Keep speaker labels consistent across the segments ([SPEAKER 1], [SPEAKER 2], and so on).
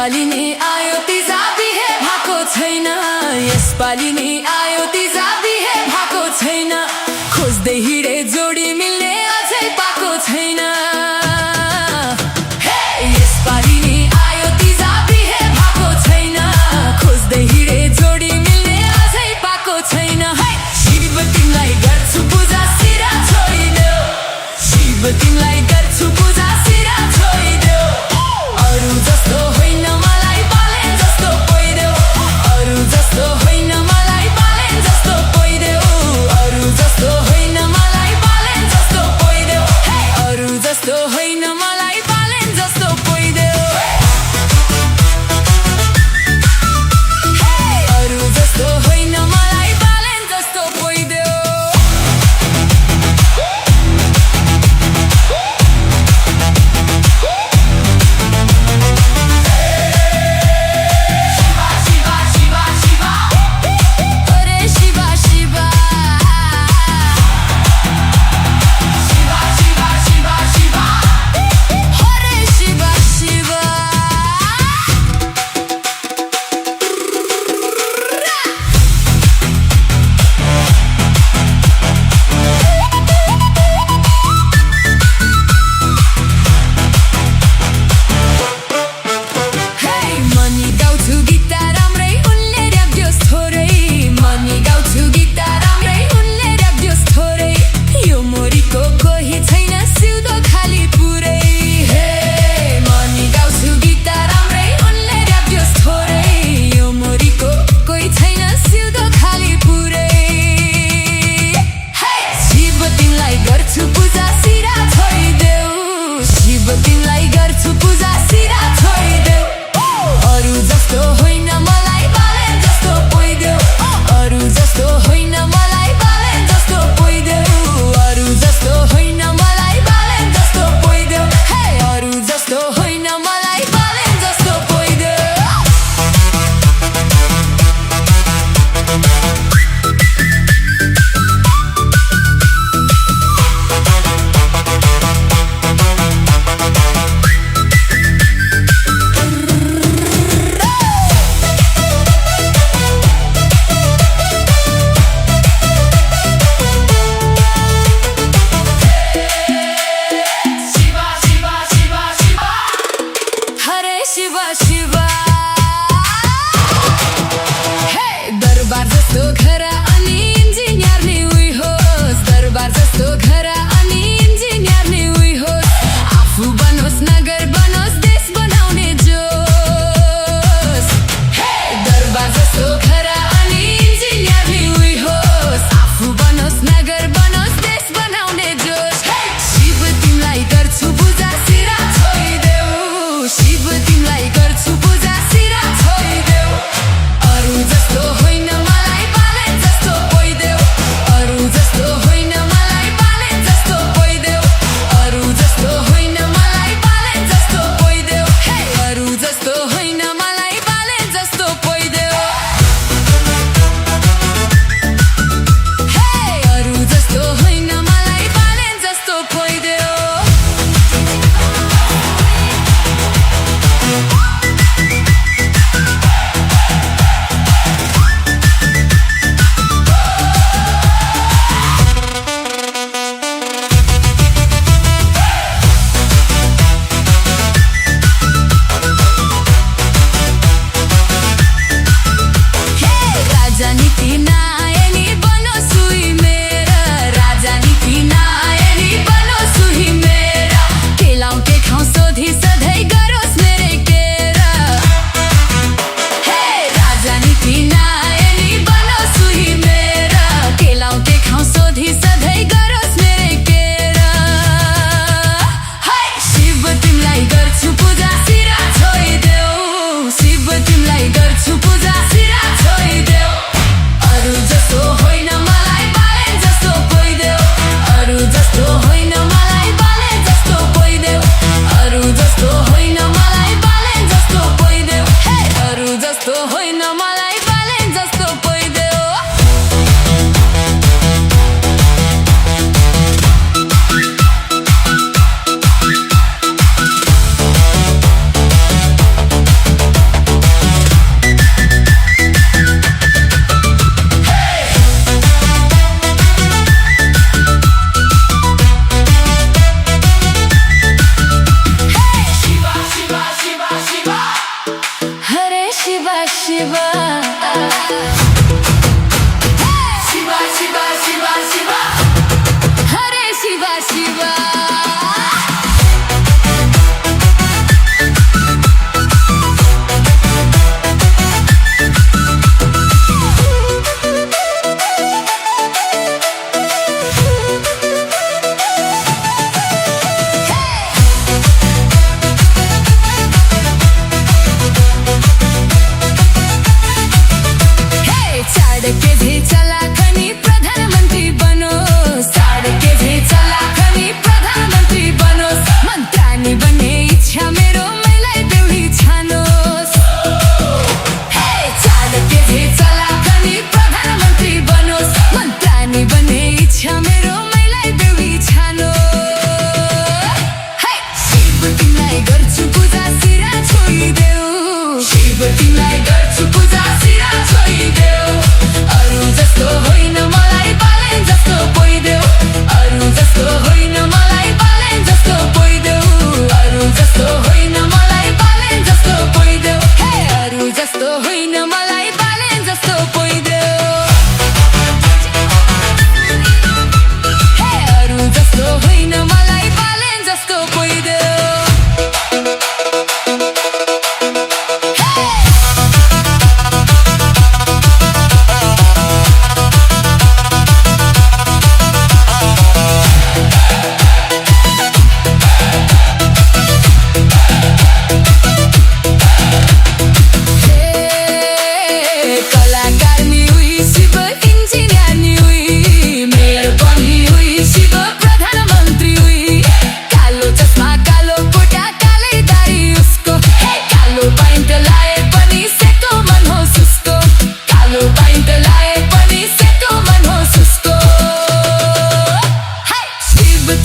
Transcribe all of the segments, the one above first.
[SPEAKER 1] यसपालि नि आयो तिजा बिहे भएको छैन, यसपालि नि आयो तिजा बिहे भएको छैन। खोज्दै हिँडे जोडी मिल्ने अझै पाएको छैन। यसपालि नि आयो तिजा बिहे भएको छैन, खोज्दै हिँडे जोडी मिल्ने अझै पाएको छैन। शिव तिमीलाई गर्छु पूजा सिरा छोइदेऊ, शिव तिमीलाई गर्छु पूजा सिरा छोइदेऊ। अरू जस्तो होइन मलाई पाले जस्तो पोइदेऊ, अरू जस्तो होइन मलाई पाले जस्तो पोइदेऊ, अरू जस्तो होइन मलाई पाले जस्तो पोइदेऊ, अरू जस्तो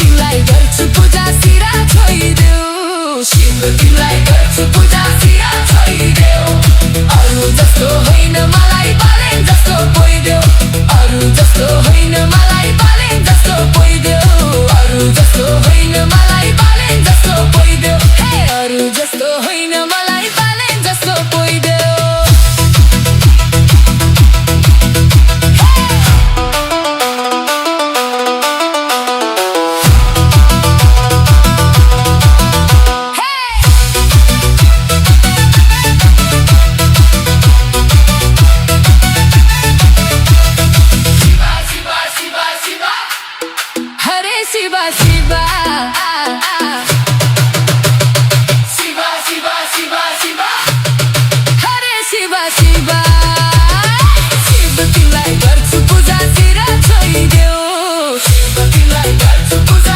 [SPEAKER 1] तिमीलाई गर्छु पूजा सिरा छोइदेऊ शिव तिमीलाई गर्छु पूजा सिरा छोइदेऊ अरू जस्तो होइन मलाई बालेन जस्तो पोइदेऊ अरू जस्तो होइन मलाई बालेन जस्तो पोइदेऊ अरू जस्तो होइन मलाई बालेन जस्तो पोइदेऊ हे अरू जस्तो होइन मलाई बालेन जस्तो पोइदेऊ Shiva, Shiva, Shiva, Shiva, Shiva, Shiva, Hare Shiva, Shiva, Shiva तिमीलाई गर्छु पूजा सिरा छोइदेऊ शिव तिमीलाई गर्छु पूजा